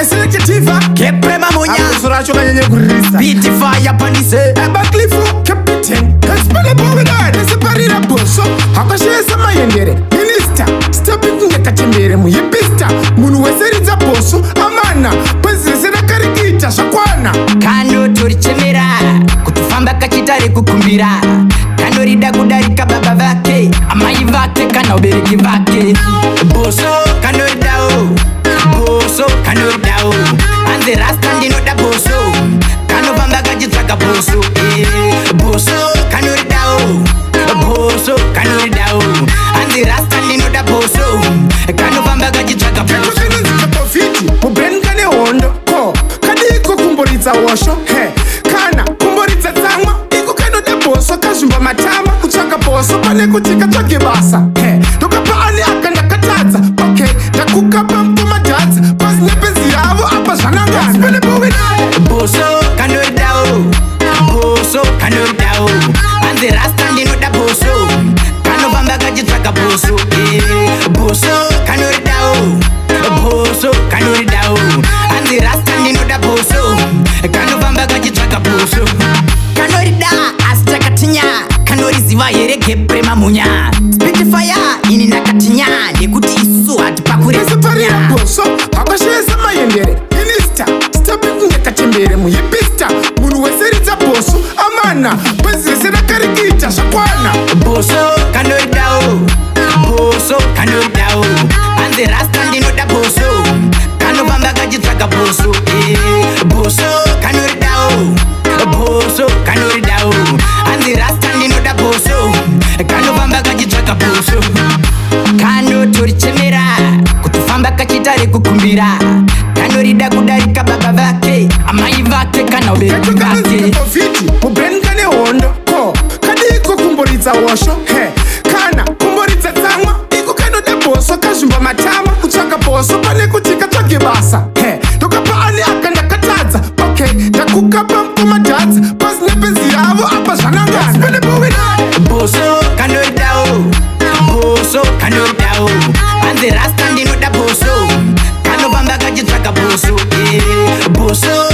Executiva Keprema Munya Suracho kanyanye kurisa Beautify yapandise Eba Cliffo Captain Espele Bogdan Separira Boso Hakashesa mayendere Minister Stepping Yakatembere Muyipista Munu weseriza Boso Amana Pezesera karikita Shakwana Kano turichemera Kutufamba kachitare kukumbira Kano rida kudarika baba vake Amai vake kana ubereki vake Boso kano ridao Boso kano ridao Anze rasta ndino da boso Kano vamba kachitaka boso Boso kano ridao Boso kano ridao Anze rasta ndino da boso Kano vamba kachitaka boso Kusenenzi kapofiti Muben kane hondo Ko Kadiko kumboritza washo He Kana kumboritza tsamwa Iko kano da boso Kazumba matama Kuchaka boso Pane kutika twake basa He Toka paani akanda katadza Okay Nakukapa mkuma dadza Pasi nepenzi yavo Apa zvanangana Spele bowina Boso kano ridao Boso kano ridao Anze rasta ndino da boso Kano vamba kachitsvaka boso Boso kano ridao Boso kano ridao Anze rasta ndino da boso Kano vamba kachitsvaka boso Kano rida asi takatinya Kano riziva here Keprema Munya Spitfire ini nakatinya Nekuti isusu hatipakure Separira boso Hakashesa mayendere Minister Stepping Yakatembere Muyipista Munu weseriza boso Amana Pezesera karikita Shakwana Boso kano ridao Boso kano ridao Anze rasta ndino da boso Kano vamba kachitsvaka boso Boso kano ridao Boso kano ridao Anze rasta ndino da boso Kano vamba kachitsvaka boso Kano torichemera Kutufamba kachitare kukumbira Kano rida kudarika baba vake Amai vake kana ubereki vake Kapofiti Muben kane hondo Ko Kadiko kumboritza washo He Kana kumboritza tsamwa Iko kano da boso Kazumba matama Kuchaka boso Pane kutika twake basa He Toka paani akanda katadza Okay Nakukapa mkuma dadza Pasi nepenzi yavo Apa zvanangana Spele bowina Boso kano ridao Boso kano ridao Anze rasta ndino da boso Kano vamba kachitsvaka boso Boso